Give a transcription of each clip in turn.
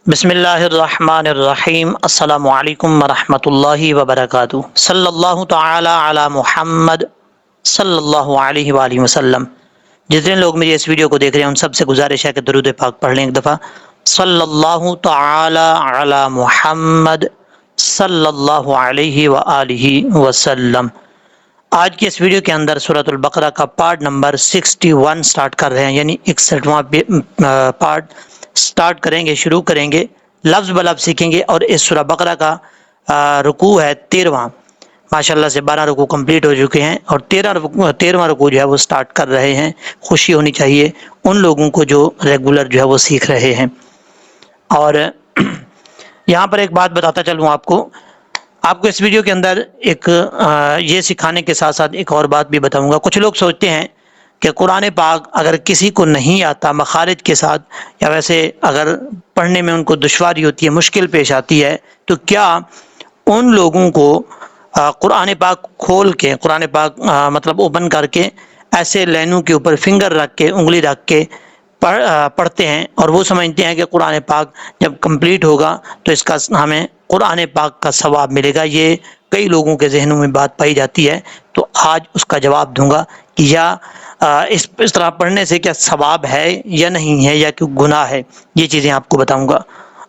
بسم اللہ الرحمن الرحیم السلام علیکم ورحمۃ اللہ وبرکاتہ صلی اللہ تعالی علی محمد صلی اللہ علیہ وآلہ وسلم۔ جتنے لوگ میری اس ویڈیو کو دیکھ رہے ہیں ان سب سے گزارش ہے کہ درود پاک پڑھ لیں ایک دفعہ، صلی اللہ تعالی علی محمد صلی اللہ علیہ وآلہ وسلم۔ آج کی اس ویڈیو کے اندر سورۃ البقرہ کا پارٹ نمبر 61 سٹارٹ کر رہے ہیں، یعنی 61واں پارٹ سٹارٹ کریں گے، شروع کریں گے، لفظ بلفظ سیکھیں گے۔ اور اس سورہ بقرہ کا رکوع ہے 13واں، ماشاءاللہ سے 12 رکوع کمپلیٹ ہو چکے ہیں اور 13واں رکوع جو ہے وہ سٹارٹ کر رہے ہیں۔ خوشی ہونی چاہیے ان لوگوں کو جو ریگولر جو ہے وہ سیکھ رہے ہیں۔ اور یہاں پر ایک بات بتاتا چلوں آپ کو اس ویڈیو کے اندر ایک یہ سکھانے کے ساتھ ساتھ ایک اور بات بھی بتاؤں گا۔ کچھ لوگ سوچتے ہیں کہ قرآن پاک اگر کسی کو نہیں آتا مخارج کے ساتھ، یا ویسے اگر پڑھنے میں ان کو دشواری ہوتی ہے، مشکل پیش آتی ہے، تو کیا ان لوگوں کو قرآن پاک کھول کے، قرآن پاک مطلب اوپن کر کے ایسے لینوں کے اوپر فنگر رکھ کے، انگلی رکھ کے پڑھتے ہیں اور وہ سمجھتے ہیں کہ قرآن پاک جب کمپلیٹ ہوگا تو اس کا ہمیں قرآن پاک کا ثواب ملے گا۔ یہ کئی لوگوں کے ذہنوں میں بات پائی جاتی ہے، تو آج اس کا جواب دوں گا کہ یا اس طرح پڑھنے سے کیا ثواب ہے یا نہیں ہے، یا کوئی گناہ ہے، یہ چیزیں آپ کو بتاؤں گا۔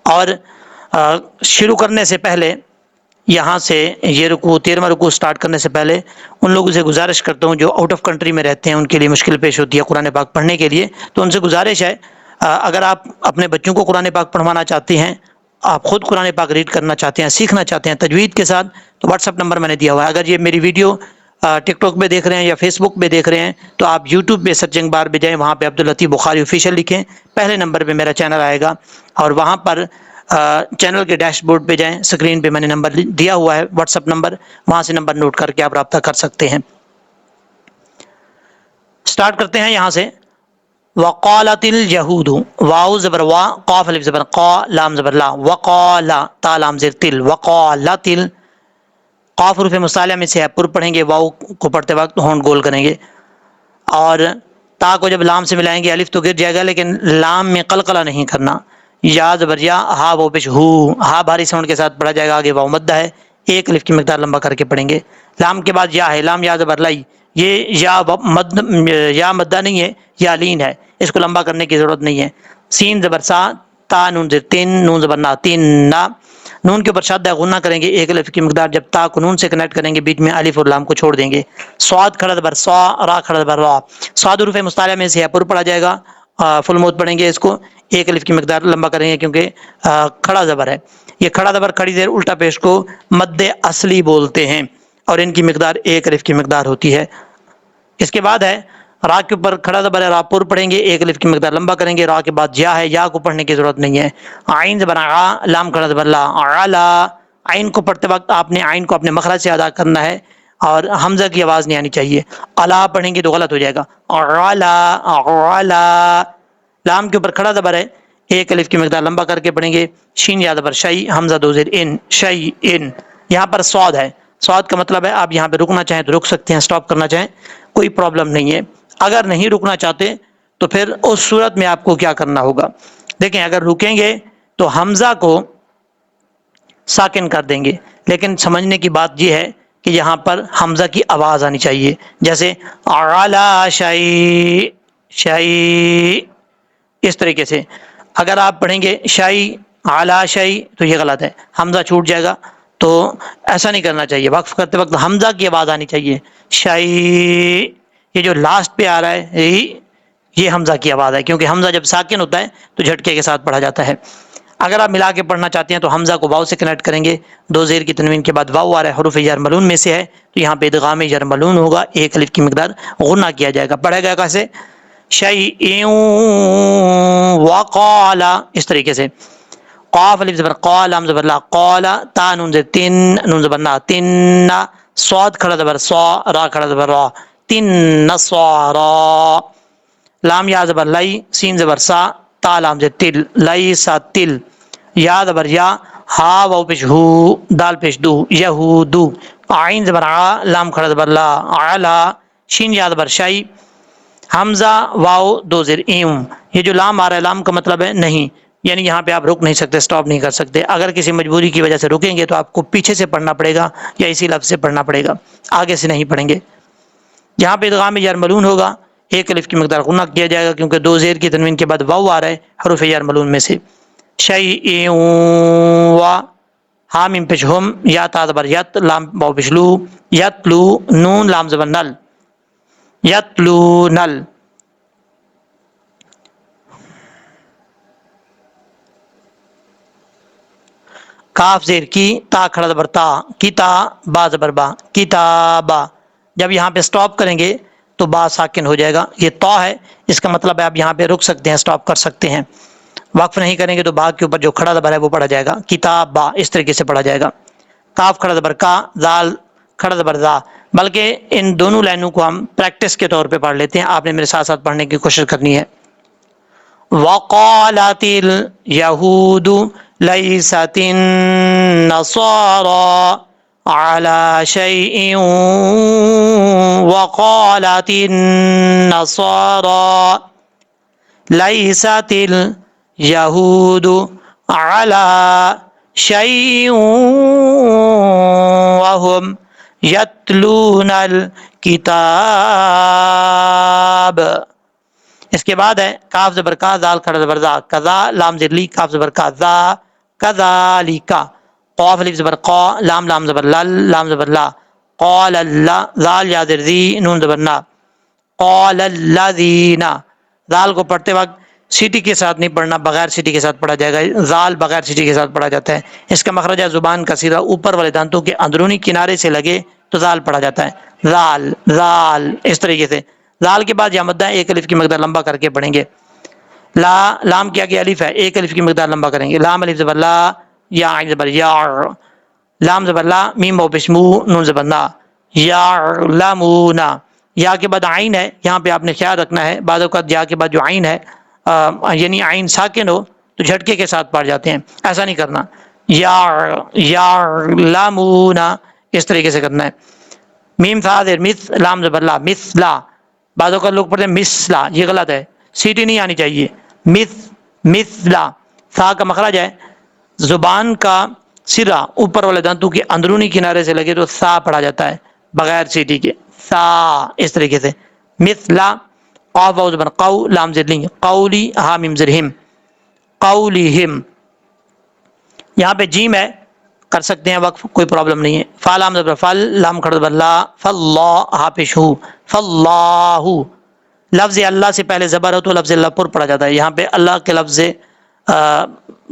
اور شروع کرنے سے پہلے یہاں سے یہ رکوع 13واں رکوع سٹارٹ کرنے سے پہلے ان لوگوں سے گزارش کرتا ہوں جو آؤٹ آف کنٹری میں رہتے ہیں، ان کے لیے مشکل پیش ہوتی ہے قرآن پاک پڑھنے کے لیے، تو ان سے گزارش ہے اگر آپ اپنے بچوں کو قرآن پاک پڑھوانا چاہتے ہیں، آپ خود قرآن پاک ریڈ کرنا چاہتے ہیں، سیکھنا چاہتے ہیں تجوید کے ساتھ، تو واٹس ایپ نمبر میں نے دیا ہوا ہے۔ اگر یہ میری ویڈیو ٹک ٹاک پہ دیکھ رہے ہیں یا فیس بک پہ دیکھ رہے ہیں تو آپ یوٹیوب پہ سرچنگ بار پہ جائیں، وہاں پہ عبداللطیف بخاری آفیشیل لکھیں، پہلے نمبر پہ میرا چینل آئے گا، اور وہاں پر چینل کے ڈیش بورڈ پہ جائیں، اسکرین پہ میں نے نمبر دیا ہوا ہے، واٹس ایپ نمبر، وہاں سے نمبر نوٹ کر کے آپ رابطہ کر سکتے ہیں۔ سٹارٹ کرتے ہیں یہاں سے۔ وقالت اليهود، واو زبر وا، قاف الف زبر قا، لام زبر لا، وقال تا لام زیر تل، وقالت ال، قاف حروف مصالحہ میں سے ہے، پر پڑھیں گے، واو کو پڑھتے وقت ہونٹ گول کریں گے، اور تا کو جب لام سے ملائیں گے الف تو گر جائے گا، لیکن لام میں قلقلہ نہیں کرنا۔ یا زبر یا، ہا وہ پیش ہو، ہا بھاری ساؤنڈ کے ساتھ پڑھا جائے گا، آگے واو مدہ ہے، ایک الف کی مقدار لمبا کر کے پڑھیں گے۔ لام کے بعد یا ہے، لام یا زبر لائی، یہ یا مدہ نہیں ہے، یا لین ہے، اس کو لمبا کرنے کی ضرورت نہیں ہے۔ سین زبر سا، تا نون زیر تین، نون زبر نا، تین نا، نون کے اوپر شادہ غنہ کریں گے، ایک الف کی مقدار، جب تا کو نون سے کنیکٹ کریں گے بیچ میں الف اور لام کو چھوڑ دیں گے۔ صاد کھڑا زبر صا، را کھڑا زبر را، صاد حروف مصالحہ میں سے ہے، پر پڑھا جائے گا، فل موت پڑھیں گے، اس کو ایک الف کی مقدار لمبا کریں گے کیونکہ کھڑا زبر ہے۔ یہ کھڑا زبر کھڑی زیر الٹا پیش کو مد اصلی بولتے ہیں، اور ان کی مقدار ایک الف کی مقدار ہوتی ہے۔ اس کے بعد ہے را کے اوپر کھڑا زبر ہے، را پر پڑھیں گے، ایک الف کی مقدار لمبا کریں گے، را کے بعد یا ہے، یا کو پڑھنے کی ضرورت نہیں ہے۔ عین زبر ع، لام کھڑا زبر لا، علا، عین کو پڑھتے وقت آپ نے عین کو اپنے مخرج سے ادا کرنا ہے اور حمزہ کی آواز نہیں آنی چاہیے۔ الا پڑھیں گے تو غلط ہو جائے گا، علا علا، لام کے اوپر کھڑا زبر ہے، ایک الف کی مقدار لمبا کر کے پڑھیں گے، شین یا زبر شی، حمزہ دو زیر ان، شی ان۔ یہاں پر صاد ہے، صاد کا مطلب ہے آپ یہاں پہ رکنا چاہیں تو رک سکتے ہیں، سٹاپ کرنا چاہیں کوئی پرابلم نہیں ہے۔ اگر نہیں رکنا چاہتے تو پھر اس صورت میں آپ کو کیا کرنا ہوگا، دیکھیں اگر رکیں گے تو حمزہ کو ساکن کر دیں گے، لیکن سمجھنے کی بات یہ ہے کہ یہاں پر حمزہ کی آواز آنی چاہیے، جیسے اعلی شی، شی، اس طریقے سے۔ اگر آپ پڑھیں گے شی اعلی شی تو یہ غلط ہے، حمزہ چھوٹ جائے گا، تو ایسا نہیں کرنا چاہیے، وقف کرتے وقت حمزہ کی آواز آنی چاہیے، شی، یہ جو لاسٹ پہ آ رہا ہے یہ حمزہ کی آواز ہے، کیونکہ حمزہ جب ساکن ہوتا ہے تو جھٹکے کے ساتھ پڑھا جاتا ہے۔ اگر آپ ملا کے پڑھنا چاہتے ہیں تو حمزہ کو واو سے کنیکٹ کریں گے، دو زیر کی تنوین کے بعد واو آ رہا ہے، حروف یرملون میں سے ہے، تو یہاں پہ ادغام یرملون ہوگا، ایک الف کی مقدار غنہ کیا جائے گا، پڑھا گیا کیسے، شیء وقال، اس طریقے سے۔ قاف الف زبر قا، لام زبر لا، قال، تا نون زبر تن، نون زبر نا، تن، صاد کھڑا زبر صا، را کھڑا زبر را، تن نصارا، لام یا زبر لائی، سین زبر سا، تا لام زبر تل، لائی سا تل، یا زبر یا، ہا واو پیش ہو، دال پیش دو، یہودو، عین زبر ع، لام کھڑا زبر لا، علا، شین یا زبر شی، حمزہ واو دو زیر ایم، یہ جو لام آ رہا ہے لام کا مطلب ہے نہیں، یعنی یہاں پہ آپ رک نہیں سکتے، اسٹاپ نہیں کر سکتے. اگر کسی مجبوری کی وجہ سے رکیں گے تو آپ کو پیچھے سے پڑھنا پڑے گا یا اسی لفظ سے پڑھنا پڑے گا، آگے سے نہیں پڑھیں گے. یہاں پہ ادغام یرملون ہوگا، ایک الف کی مقدار غنہ کیا جائے گا کیونکہ دو زیر کی تنوین کے بعد واو آ رہا ہے حروف یرملون میں سے. شیء و ہا میم پیش ہم، یا تا زبر یت، لام واو پیش لو، یتلو، نون لام زبر نل، یتلو نل. کاف زیر کی، تا کھڑا زبر تا، کتا، با زبر با، کتابا. جب یہاں پہ سٹاپ کریں گے تو با ساکن ہو جائے گا. یہ تا ہے، اس کا مطلب ہے آپ یہاں پہ رک سکتے ہیں، سٹاپ کر سکتے ہیں. وقف نہیں کریں گے تو با کے اوپر جو کھڑا زبر ہے وہ پڑھا جائے گا، کتاب با، اس طریقے سے پڑھا جائے گا. کاف کھڑا زبر کا، زال کھڑا زبر زا. بلکہ ان دونوں لائنوں کو ہم پریکٹس کے طور پہ پڑھ لیتے ہیں، آپ نے میرے ساتھ ساتھ پڑھنے کی کوشش کرنی ہے. وقالت اليهود ليست النصارى على شيء وقالت النصارى ليست اليهود على شيء وهم يتلون الكتاب. اس کے بعد ہے کاف زبر کا، زال کھڑا زبر زا، کذا لام زیر لی، کاف زبر کا زا، کذالک. قاف الف زبر قا، لام لام زبر لل، لام زبر لا، قال اللہ، زال یا زیر زی، نون زبر نا، قال الذین. زال کو پڑھتے وقت سیٹی کے ساتھ نہیں پڑھنا، بغیر سیٹی کے ساتھ پڑھا جائے گا. زال بغیر سیٹی کے ساتھ پڑھا جاتا ہے. اس کا مخرج ہے زبان کا سیدھا اوپر والے دانتوں کے اندرونی کنارے سے لگے تو زال پڑھا جاتا ہے. زال زال اس طریقے سے. زال کے بعد یا مدہ ایک الف کی مقدار لمبا کر کے پڑھیں گے. لا لام کیا کہ الف ہے، ایک الف کی مقدار لمبا کریں گے. لام الف زبر لا، یا عین زبر یا، لام زبر لا، میم واو پیش مو، نون زبر نا، یعلمون. یا کے بعد عین ہے، یہاں پہ آپ نے خیال رکھنا ہے، بعض اوقات یا کے بعد جو عین ہے یعنی عین ساکن ہو تو جھٹکے کے ساتھ پڑھ جاتے ہیں، ایسا نہیں کرنا. یعلمون اس طریقے سے کرنا ہے. میم تھا دیر مس، لام زبر لا، مثلا. بعض اوقات لوگ پڑھتے ہیں مثلا، یہ غلط ہے، سیٹی نہیں آنی چاہیے. مثلا. سا کا مخرج ہے زبان کا سرا اوپر والے دانتوں کے اندرونی کنارے سے لگے تو سا پڑھا جاتا ہے بغیر سیٹی کے. سا اس طریقے سے. مثلا. قاف واو زبر قو، لام زیر لی، قولی، ہا میم زیر ہم، قولہم. یہاں پہ جیم ہے، کر سکتے ہیں وقف، کوئی پرابلم نہیں ہے. فا لام زبر فل، لام کھڑا زبر لا، فاللہ، ہا پیش ہو، فاللہ. لفظ اللہ سے پہلے زبر ہو تو لفظ اللہ پر پڑھا جاتا ہے. یہاں پہ اللہ کے لفظ سے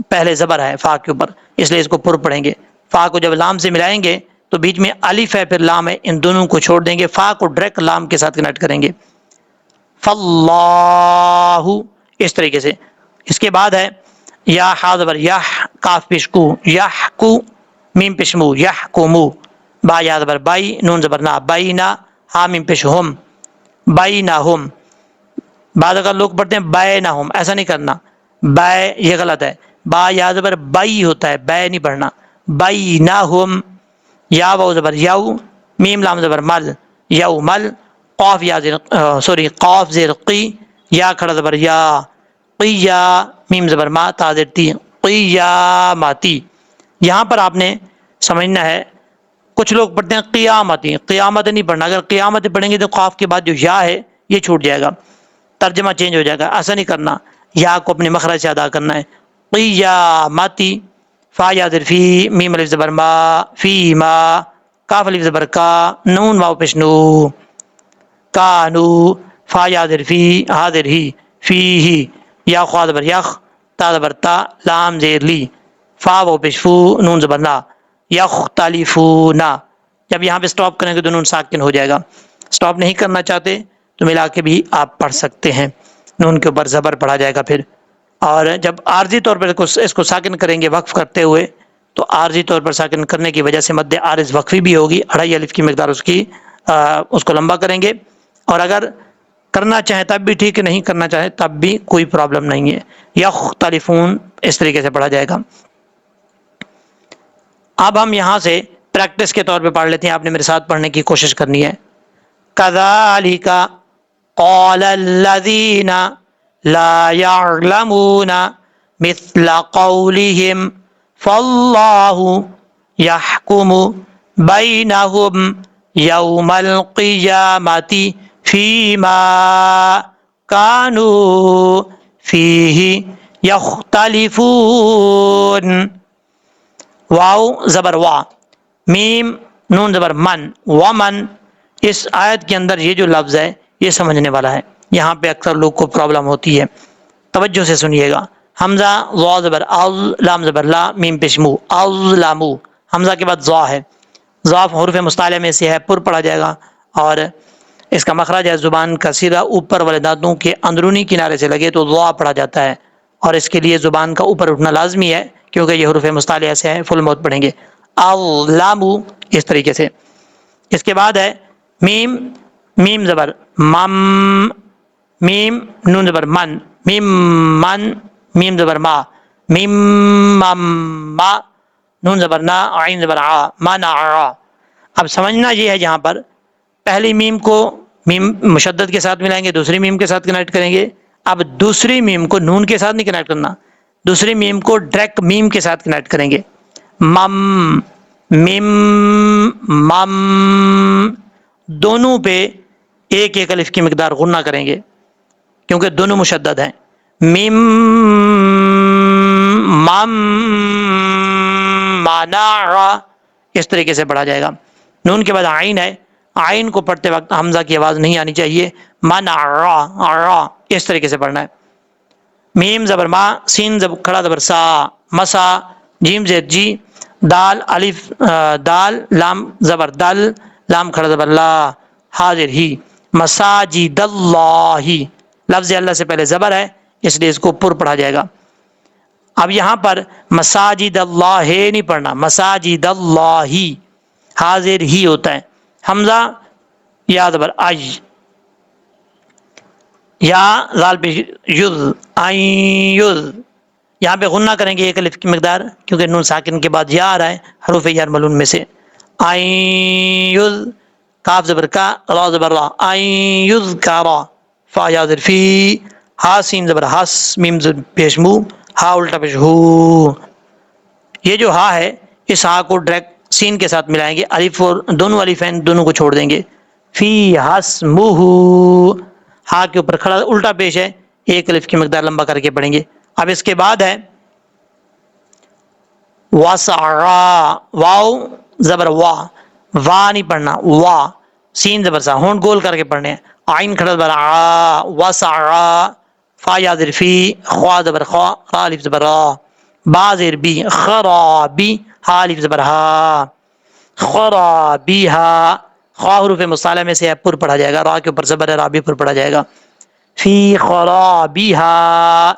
پہلے زبر ہے فا کے اوپر، اس لیے اس کو پر پڑھیں گے. فا کو جب لام سے ملائیں گے تو بیچ میں الف ہے پھر لام ہے، ان دونوں کو چھوڑ دیں گے، فا کو ڈائریکٹ لام کے ساتھ کنیکٹ کریں گے. فاللہ اس طریقے سے. اس کے بعد ہے یا ہا زبر یح، کاف پیش کو، یحکو، میم پیش مو، یحکمو. با یا زبر بائی، نون زبر نا، بائنا، ہا میم پیش ہم، بائنہم. بعض اگر لوگ پڑھتے ہیں بائنہم، ایسا نہیں کرنا، بائے یہ غلط ہے. با یا زبر بائی ہوتا ہے، بے نہیں پڑھنا. بائنہم. یا واو زبر یو، میم لام زبر مل، یومل. قاف یا زیر قاف زیر قی، یا کھڑا زبر یا، قیا، میم زبر ما، تا زیر تی، قیامتی. یہاں پر آپ نے سمجھنا ہے، کچھ لوگ پڑھتے ہیں قیامتی، قیامت نہیں پڑھنا. اگر قیامت پڑھیں گے تو قاف کے بعد جو یا ہے یہ چھوٹ جائے گا، ترجمہ چینج ہو جائے گا. ایسا نہیں کرنا، یا کو اپنے مخرج سے ادا کرنا ہے. قیامتی. فا یا زیر فی، میم الف زبر ما، فی ما، کاف الف زبر کا، نون واو پیش نو، کانو. فا یا زیر فی، ہا زیر ہی، فی ہی. یا خوا زبر یخ، تا زبر تا، لام زیر لی، فا واو پیش فو، نون زبر نا، یختلفونا. جب یہاں پہ سٹاپ کریں گے تو نون ساکن ہو جائے گا. سٹاپ نہیں کرنا چاہتے تو ملا کے بھی آپ پڑھ سکتے ہیں، نون کے اوپر زبر پڑھا جائے گا پھر. اور جب عارضی طور پر اس کو ساکن کریں گے وقف کرتے ہوئے تو عارضی طور پر ساکن کرنے کی وجہ سے مد عارض وقفی بھی ہوگی، 2.5 الف کی مقدار اس کو لمبا کریں گے. اور اگر کرنا چاہیں تب بھی ٹھیک ہے، نہیں کرنا چاہیں تب بھی کوئی پرابلم نہیں ہے. یختلفون اس طریقے سے پڑھا جائے گا. اب ہم یہاں سے پریکٹس کے طور پہ پڑھ لیتے ہیں، آپ نے میرے ساتھ پڑھنے کی کوشش کرنی ہے. کذالک قال الذین لا يعلمون مثل قولهم فاللہ یحکم بینہم یوم القیامۃ فیما کانوا فیہ یختلفون. واو زبر وا، میم نون زبر من، ومن. اس آیت کے اندر یہ جو لفظ ہے یہ سمجھنے والا ہے، یہاں پہ اکثر لوگ کو پرابلم ہوتی ہے، توجہ سے سنیے گا. حمزہ وا زبر ال، لام زبر لا، میم پیشمو، الامو. حمزہ کے بعد ضا ہے، ضا حروف مستعلیہ میں سے ہے، پر پڑھا جائے گا، اور اس کا مخرج ہے زبان کا سیدھا اوپر والے دانتوں کے اندرونی کنارے سے لگے تو ضا پڑھا جاتا ہے، اور اس کے لیے زبان کا اوپر اٹھنا لازمی ہے کیونکہ یہ حروف مستعلیہ سے ہے. فل موت پڑھیں گے اللامو اس طریقے سے. اس کے بعد ہے میم، میم زبر مم، میم نون زبر من، میم من، میم زبر ما، میم مم ما، نون زبر نا، عین زبر آ، منع. اب سمجھنا یہ ہے جہاں پر پہلی میم کو میم مشدد کے ساتھ ملائیں گے، دوسری میم کے ساتھ کنیکٹ کریں گے. اب دوسری میم کو نون کے ساتھ نہیں کنیکٹ کرنا، دوسری میم کو ڈائریکٹ میم کے ساتھ کنیکٹ کریں گے. مم، مم، مم، دونوں پہ ایک ایک الف کی مقدار غنہ کریں گے کیونکہ دونوں مشدد ہیں. مم مم منع، اس طریقے سے پڑھا جائے گا. نون کے بعد عین ہے، عین کو پڑھتے وقت حمزہ کی آواز نہیں آنی چاہیے، منع، اس طریقے سے پڑھنا ہے. میم زبر ما، سین زبر کھڑا زبر سا، مسا، جیم زیر جی، دال الف دال، لام زبر دل، لام کھڑا زبر لا، حاضر ہی. مساجد اللہ، لفظ اللہ سے پہلے زبر ہے اس لیے اس کو پر پڑھا جائے گا. اب یہاں پر مساجد اللہ نہیں پڑھنا، مساجد اللہ، حاضر ہی ہوتا ہے. حمزہ یا زبر اج، یا زال پہ یز، یز، یہاں پہ غنہ کریں گے ایک الف کی مقدار کیونکہ نون ساکن کے بعد یا آ رہا ہے حروف یرملون میں سے. یز، کاف زبر کا، را زبر را، یز کا را، فا یا زبر فی، ہا سین زبر ہس، میم زبر پیشمو، ہا الٹا پیش ہو. یہ جو ہا ہے اس ہا کو ڈائریکٹ سین کے ساتھ ملائیں گے، الف اور دونوں الفین دونوں کو چھوڑ دیں گے. فی حسمہ، ہا کے اوپر کھڑا الٹا پیش ہے، ایک الف کی مقدار لمبا کر کے پڑھیں گے. اب اس کے بعد ہے وسعا، واو زبر وا، وا نہیں پڑھنا، وا، سین زبر سا، ہونٹ گول کر کے پڑھنے ہیں. عین کھڑا زبر آ، وسعا، فا یا زبر فی، خوا زبر خوا، را الف زبر را، با زیر بی، خرابی، ہا الف زبر ہا، خرابیہا. خواہ حروف مصالحہ میں سے ہے، پر پڑھا جائے گا، را کے اوپر زبر ہے، را بھی پر پڑھا جائے گا. فی خرابیہا.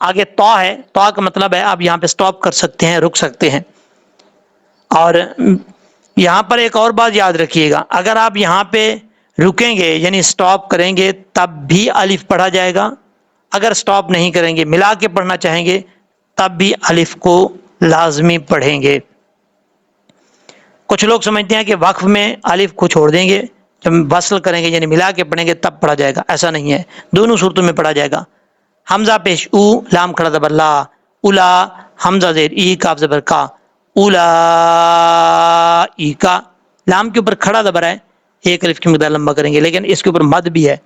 آگے تو ہے، تو کا مطلب ہے آپ یہاں پہ سٹاپ کر سکتے ہیں، رک سکتے ہیں. اور یہاں پر ایک اور بات یاد رکھیے گا، اگر آپ یہاں پہ رکیں گے یعنی سٹاپ کریں گے تب بھی الف پڑھا جائے گا، اگر سٹاپ نہیں کریں گے ملا کے پڑھنا چاہیں گے تب بھی الف کو لازمی پڑھیں گے. کچھ لوگ سمجھتے ہیں کہ وقف میں الف کو چھوڑ دیں گے، جب وصل کریں گے یعنی ملا کے پڑھیں گے تب پڑھا جائے گا، ایسا نہیں ہے، دونوں صورتوں میں پڑھا جائے گا. حمزہ پیش او، لام کھڑا زبر لا، اولا، حمزہ زیر ای، کاف زبر کا، اولائی کا. لام کے اوپر کھڑا زبر ہے، ایک الف کی مقدار لمبا کریں گے، لیکن اس کے اوپر مد بھی ہے،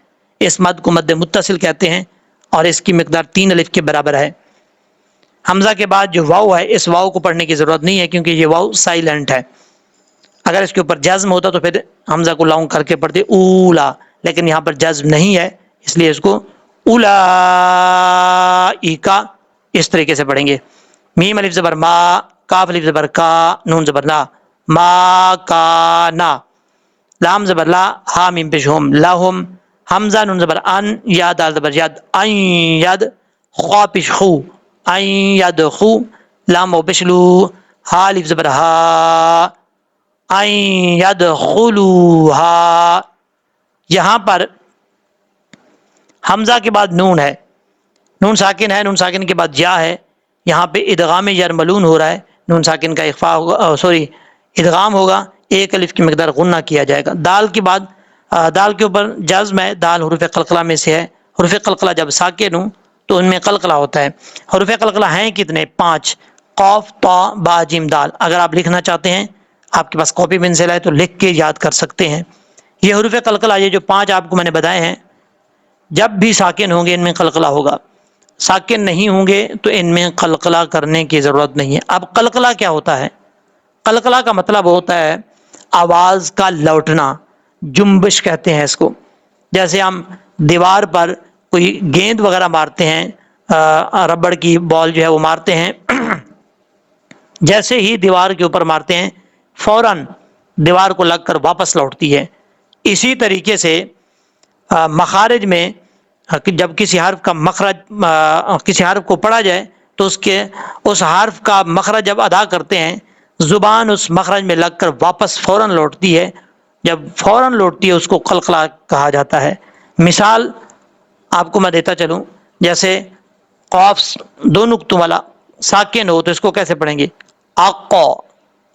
اس مد کو مد متصل کہتے ہیں اور اس کی مقدار 3 الف کے برابر ہے. حمزہ کے بعد جو واو ہے اس واو کو پڑھنے کی ضرورت نہیں ہے کیونکہ یہ واو سائلنٹ ہے. اگر اس کے اوپر جزم ہوتا تو پھر حمزہ کو لانگ کر کے پڑھتے اولا، لیکن یہاں پر جزم نہیں ہے اس لیے اس کو اولائکا اس طریقے سے پڑھیں گے. میم الف زبر ما، کاف الف زبر کا، نون زبر لا، ما کانا، لام زبر لا، ہا میم پیش ہوم، لہم، حمزہ نون زبر ان، یا دال زبر ید، این ید، خوا پیش خو، این ید خو، لام و پشلو، ہا الف زبر ہا، این یدخلوہا. یہاں پر حمزہ کے بعد نون ہے، نون ساکن ہے، نون ساکن کے بعد یا ہے، یہاں پہ ادغام یرملون ہو رہا ہے، نون ساکن کا اخفاء ہوگا، ادغام ہوگا، ایک الف کی مقدار غنہ کیا جائے گا. دال کے بعد دال کے اوپر جزم ہے، دال حروف قلقلہ میں سے ہے، حروف قلقلہ جب ساکن ہوں تو تو ان میں قلقلہ ہوتا ہے. حروف قلقلہ ہیں کتنے؟ 5. قاف، طا، با، جیم، دال. اگر آپ لکھنا چاہتے ہیں، آپ کے پاس کاپی پنسل ہے تو لکھ کے یاد کر سکتے ہیں. یہ حروف قلقلہ، یہ جو 5 آپ کو میں نے بتائے ہیں، جب بھی ساکن ہوں گے ان میں قلقلہ ہوگا، ساکن نہیں ہوں گے تو ان میں قلقلہ کرنے کی ضرورت نہیں ہے. اب قلقلہ کیا ہوتا ہے؟ قلقلہ کا مطلب ہوتا ہے آواز کا لوٹنا، جنبش کہتے ہیں اس کو. جیسے ہم دیوار پر کوئی گیند وغیرہ مارتے ہیں، ربڑ کی بال جو ہے وہ مارتے ہیں، جیسے ہی دیوار کے اوپر مارتے ہیں فوراً دیوار کو لگ کر واپس لوٹتی ہے. اسی طریقے سے مخارج میں جب کسی حرف کا مخرج، کسی حرف کو پڑھا جائے تو اس حرف کا مخرج جب ادا کرتے ہیں، زبان اس مخرج میں لگ کر واپس فوراً لوٹتی ہے. جب فوراً لوٹتی ہے اس کو قلقلہ کہا جاتا ہے. مثال آپ کو میں دیتا چلوں، جیسے قاف 2 نقطوں والا ساکن ہو تو اس کو کیسے پڑھیں گے؟ اقا،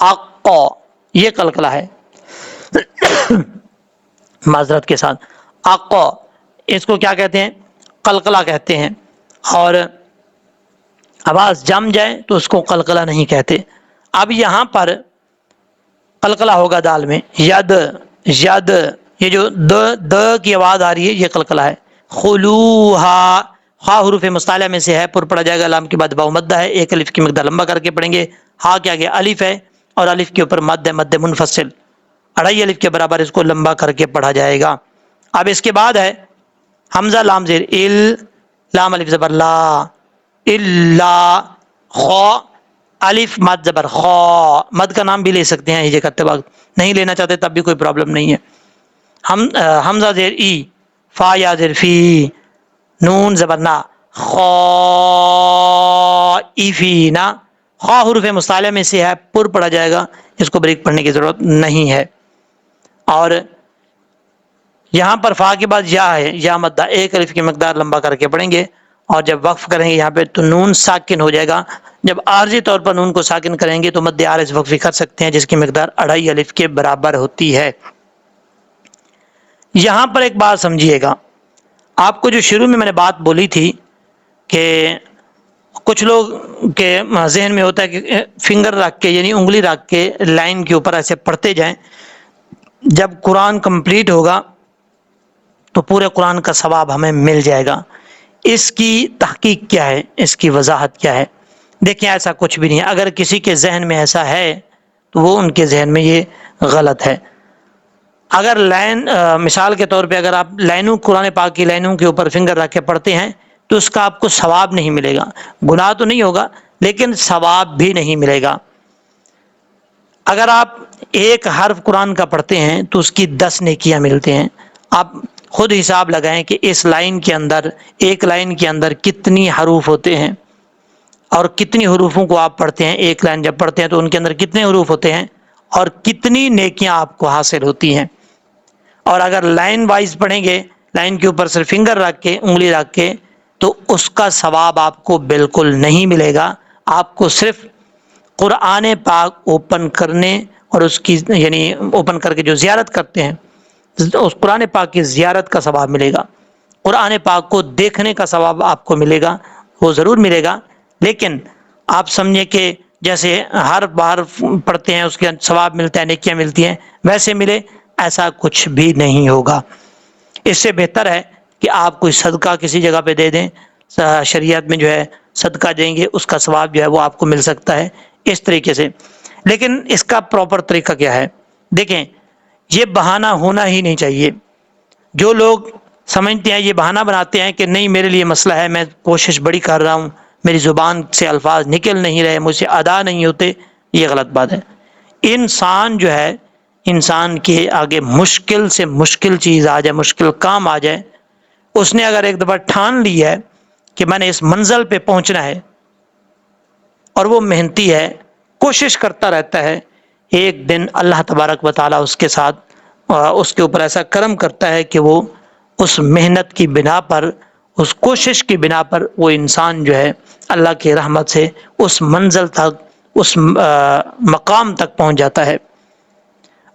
اقا، یہ قلقلہ ہے. معذرت کے ساتھ، اقا، اس کو کیا کہتے ہیں؟ قلقلہ کہتے ہیں. اور آواز جم جائے تو اس کو قلقلہ نہیں کہتے. اب یہاں پر قلقلہ ہوگا دال میں، ید، ید، یہ جو د کی آواز آ رہی ہے یہ قلقلہ ہے. خلوہا، ہا حروف مستعلیٰ میں سے ہے، پر پڑا جائے گا، لام کے بعد واو مدہ ہے، ایک الف کی مقدار لمبا کر کے پڑھیں گے. ہا کیا گیا؟ الف ہے، اور الف کے اوپر مد ہے، مد منفصل، 2.5 الف کے برابر اس کو لمبا کر کے پڑھا جائے گا. اب اس کے بعد ہے حمزہ لام زیر ال، لام الف زبر لا، الا، خا، الف مد زبر خا. مد کا نام بھی لے سکتے ہیں یہ کرتے وقت، نہیں لینا چاہتے تب بھی کوئی پرابلم نہیں ہے. حمزہ زیر ای، فا یا زیر فی، نون زبر نا، خائفین. خا حروف مستعلیٰ میں سے ہے، پر پڑھا جائے گا، اس کو بریک پڑھنے کی ضرورت نہیں ہے. اور یہاں پر فا کے بعد یا ہے، یا مدہ، ایک الف کی مقدار لمبا کر کے پڑھیں گے. اور جب وقف کریں گے یہاں پہ تو نون ساکن ہو جائے گا. جب عارضی طور پر نون کو ساکن کریں گے تو مد عارض وقفی کر سکتے ہیں، جس کی مقدار 2.5 الف کے برابر ہوتی ہے. یہاں پر ایک بات سمجھیے گا، آپ کو جو شروع میں نے بات بولی تھی کہ کچھ لوگ کے ذہن میں ہوتا ہے کہ فنگر رکھ کے، یعنی انگلی رکھ کے لائن کے اوپر ایسے پڑھتے جائیں، جب قرآن کمپلیٹ ہوگا تو پورے قرآن کا ثواب ہمیں مل جائے گا. اس کی تحقیق کیا ہے، اس کی وضاحت کیا ہے؟ دیکھیں، ایسا کچھ بھی نہیں ہے. اگر کسی کے ذہن میں ایسا ہے تو وہ ان کے ذہن میں یہ غلط ہے. اگر لائن، مثال کے طور پہ اگر آپ لائنوں، قرآن پاک کی لائنوں کے اوپر فنگر رکھ کے پڑھتے ہیں تو اس کا آپ کو ثواب نہیں ملے گا. گناہ تو نہیں ہوگا لیکن ثواب بھی نہیں ملے گا. اگر آپ ایک حرف قرآن کا پڑھتے ہیں تو اس کی 10 نیکیاں ملتے ہیں. آپ خود حساب لگائیں کہ اس لائن کے اندر، ایک لائن کے اندر کتنی حروف ہوتے ہیں، اور کتنی حروفوں کو آپ پڑھتے ہیں. ایک لائن جب پڑھتے ہیں تو ان کے اندر کتنے حروف ہوتے ہیں، اور کتنی نیکیاں آپ کو حاصل ہوتی ہیں. اور اگر لائن وائز پڑھیں گے، لائن کے اوپر صرف فنگر رکھ کے، انگلی رکھ کے، تو اس کا ثواب آپ کو بالکل نہیں ملے گا. آپ کو صرف قرآن پاک اوپن کرنے اور اس کی، یعنی اوپن کر کے جو زیارت کرتے ہیں، اس قرآن پاک کی زیارت کا ثواب ملے گا. قرآن پاک کو دیکھنے کا ثواب آپ کو ملے گا، وہ ضرور ملے گا. لیکن آپ سمجھیں کہ جیسے ہر بار پڑھتے ہیں اس کے ثواب ملتا ہے، نیکیاں ملتی ہیں، ویسے ملے، ایسا کچھ بھی نہیں ہوگا. اس سے بہتر ہے کہ آپ کوئی صدقہ کسی جگہ پہ دے دیں. شریعت میں جو ہے صدقہ دیں گے اس کا ثواب جو ہے وہ آپ کو مل سکتا ہے اس طریقے سے. لیکن اس کا پراپر طریقہ کیا ہے؟ دیکھیں، یہ بہانہ ہونا ہی نہیں چاہیے. جو لوگ سمجھتے ہیں، یہ بہانہ بناتے ہیں کہ نہیں میرے لیے مسئلہ ہے، میں کوشش بڑی کر رہا ہوں، میری زبان سے الفاظ نکل نہیں رہے، مجھ سے ادا نہیں ہوتے، یہ غلط بات ہے. انسان جو ہے، انسان کے آگے مشکل سے مشکل چیز آ جائے، مشکل کام آ جائے، اس نے اگر ایک دفعہ ٹھان لی ہے کہ میں نے اس منزل پہ پہنچنا ہے، اور وہ محنتی ہے، کوشش کرتا رہتا ہے، ایک دن اللہ تبارک و تعالیٰ اس کے ساتھ، اس کے اوپر ایسا کرم کرتا ہے کہ وہ اس محنت کی بنا پر، اس کوشش کی بنا پر، وہ انسان جو ہے اللہ کی رحمت سے اس منزل تک، اس مقام تک پہنچ جاتا ہے.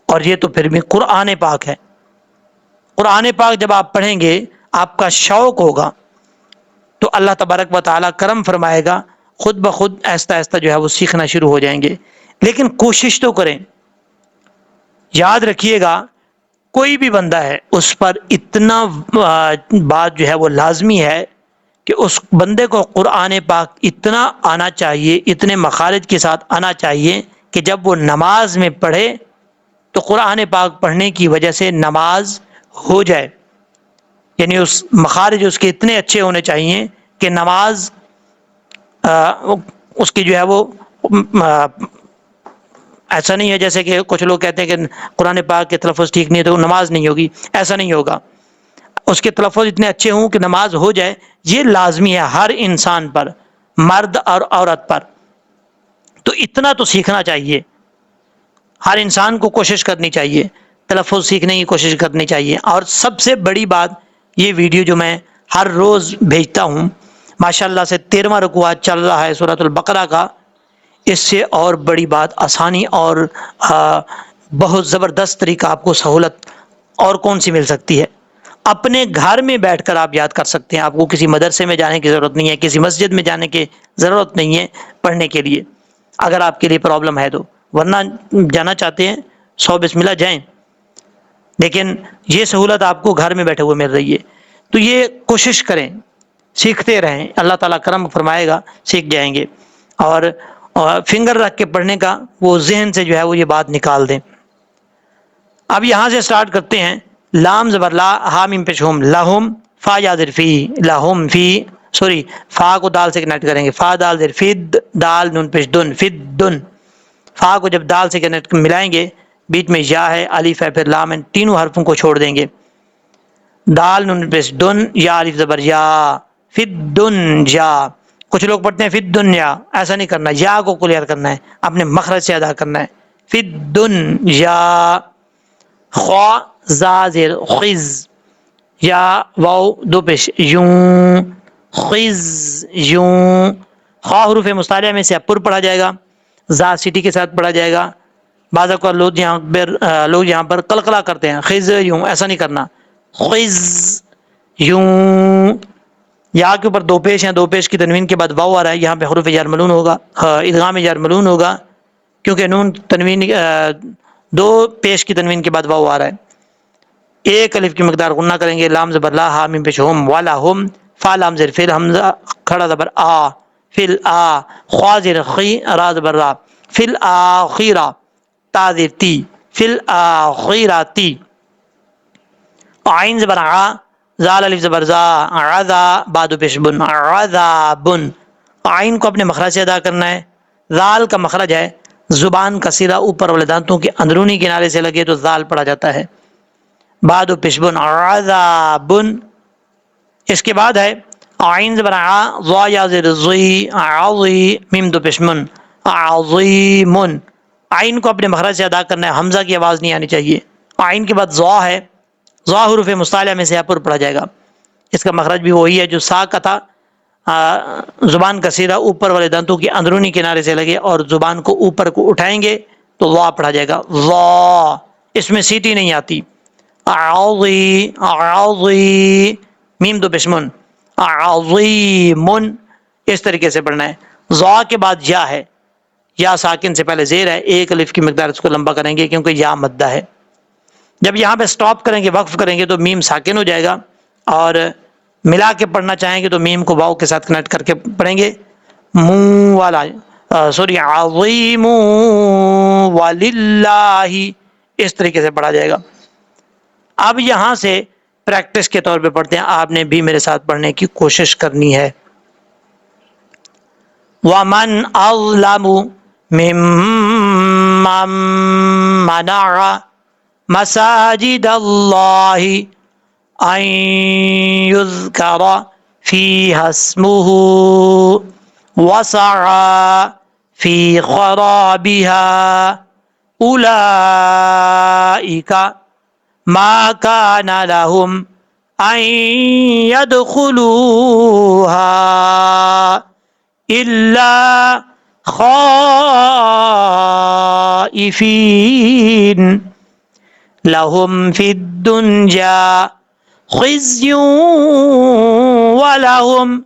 اور یہ تو پھر بھی قرآن پاک ہے. قرآن پاک جب آپ پڑھیں گے آپ کا شوق ہوگا تو اللہ تبارک و تعالیٰ کرم فرمائے گا، خود بخود آہستہ آہستہ جو ہے وہ سیکھنا شروع ہو جائیں گے. لیکن کوشش تو کریں. یاد رکھیے گا کوئی بھی بندہ ہے اس پر اتنا بات جو ہے وہ لازمی ہے کہ اس بندے کو قرآن پاک اتنا آنا چاہیے، اتنے مخارج کے ساتھ آنا چاہیے کہ جب وہ نماز میں پڑھے تو قرآن پاک پڑھنے کی وجہ سے نماز ہو جائے. یعنی اس مخارج اس کے اتنے اچھے ہونے چاہیے کہ نماز اس کی جو ہے وہ ایسا نہیں ہے جیسے کہ کچھ لوگ کہتے ہیں کہ قرآن پاک کے تلفظ ٹھیک نہیں ہے تو نماز نہیں ہوگی. ایسا نہیں ہوگا. اس کے تلفظ اتنے اچھے ہوں کہ نماز ہو جائے، یہ لازمی ہے ہر انسان پر، مرد اور عورت پر. تو اتنا تو سیکھنا چاہیے، ہر انسان کو کوشش کرنی چاہیے، تلفظ سیکھنے کی کوشش کرنی چاہیے. اور سب سے بڑی بات، یہ ویڈیو جو میں ہر روز بھیجتا ہوں، ماشاءاللہ سے 13واں رکوع آج چل رہا ہے سورۃ البقرہ کا. اس سے اور بڑی بات، آسانی اور بہت زبردست طریقہ، آپ کو سہولت اور کون سی مل سکتی ہے؟ اپنے گھر میں بیٹھ کر آپ یاد کر سکتے ہیں. آپ کو کسی مدرسے میں جانے کی ضرورت نہیں ہے، کسی مسجد میں جانے کی ضرورت نہیں ہے پڑھنے کے لیے، اگر آپ کے لیے پرابلم ہے تو. ورنہ جانا چاہتے ہیں 100 بسم اللہ جائیں، لیکن یہ سہولت آپ کو گھر میں بیٹھے ہوئے مل رہی ہے. تو یہ کوشش کریں، سیکھتے رہیں، اللہ تعالیٰ کرم فرمائے گا، سیکھ جائیں گے. اور فنگر رکھ کے پڑھنے کا وہ ذہن سے جو ہے وہ یہ بات نکال دیں. اب یہاں سے سٹارٹ کرتے ہیں. لام زبر لا، ہا میم پیش ہوم، لہم، فا یا زر فی، لہم فی، سوری فا کو دال سے کنیکٹ کریں گے، فا دال زر فد، دال نون پیش دن، فد دن. فا کو جب دال سے کنیکٹ ملائیں گے، بیچ میں یا ہے، الف ہے، پھر لام ہے، تینوں حرفوں کو چھوڑ دیں گے. دال نون پیش دن، یا الف زبر یا، فد دن یا. کچھ لوگ پڑھتے ہیں فد دنیا، ایسا نہیں کرنا، یا کو کلیئر کرنا ہے، اپنے مخرج سے ادا کرنا ہے. فد دن یا. خوا زا زیر خز، یا واو دو پیش یوں، خز یوں. خواہ حروف مصالحہ میں سے پر پڑھا جائے گا، زا سٹی کے ساتھ پڑھا جائے گا. بعض اوقات لوگ یہاں پر قلقلہ کرتے ہیں، خز یوں، ایسا نہیں کرنا، خز یوں. یا کے اوپر دو پیش ہیں، دو پیش کی تنوین کے بعد واو آ رہا ہے، یہاں پہ حروف جر ملون ہوگا، ادغام جر ملون ہوگا، کیونکہ نون تنوین دو پیش کی تنوین کے بعد واو آ رہا ہے. ایک الف کی مقدار غنہ کریں گے. لام زبر لا، ہا میم پیش ہوم، والا ہوم، فا لام زر فل، حمزہ کھڑا زبر آ، فل آ. خوا زر خی، را زبر را، فل آخیرہ، تا زر تی، فل آخیراتی. عین زبر آ، زال الف زبر زا، عذا، بادو پیش بن، عذابن. عین کو اپنے مخرج سے ادا کرنا ہے. زال کا مخرج ہے، زبان کا سرا اوپر والے دانتوں کے اندرونی کنارے سے لگے تو زال پڑا جاتا ہے. بادو پیش بن، عذابن. اس کے بعد ہے عین زبر ع، ضا یا زیر ضی، عظی، میم دو پیش من، عظیمن. عین کو اپنے مخرج سے ادا کرنا ہے، حمزہ کی آواز نہیں آنی چاہیے. عین کے بعد ضا ہے، ضا حروف مصالحہ میں سے پر پڑھا جائے گا. اس کا مخرج بھی وہی ہے جو سا کا تھا، زبان کا سیدھا اوپر والے دانتوں کے اندرونی کنارے سے لگے اور زبان کو اوپر کو اٹھائیں گے تو وا پڑھا جائے گا، وا. اس میں سیٹی نہیں آتی. عظی، عظی، میم دو بشمن، عظیمن. اس طریقے سے پڑھنا ہے. ضا کے بعد یا ہے، یا ساکن سے پہلے زیر ہے، ایک الف کی مقدار اس کو لمبا کریں گے کیونکہ یا مدہ ہے. جب یہاں پہ سٹاپ کریں گے، وقف کریں گے تو میم ساکن ہو جائے گا، اور ملا کے پڑھنا چاہیں گے تو میم کو واو کے ساتھ کنیکٹ کر کے پڑھیں گے. منہ والا، سوری، عظیم وللہ، اس طریقے سے پڑھا جائے گا. اب یہاں سے پریکٹس کے طور پہ پڑھتے ہیں، آپ نے بھی میرے ساتھ پڑھنے کی کوشش کرنی ہے. وَمَنْ أَظْلَمُ مِمَّنْ مَنَعَ مَسَاجِدَ اللَّهِ أَنْ يُذْكَرَ فِيهَا اسْمُهُ وَسَعَى فِي خَرَابِهَا أُولَئِكَ ما كان لهم أن يدخلوها إلا خائفين لهم في الدنيا خزي ولهم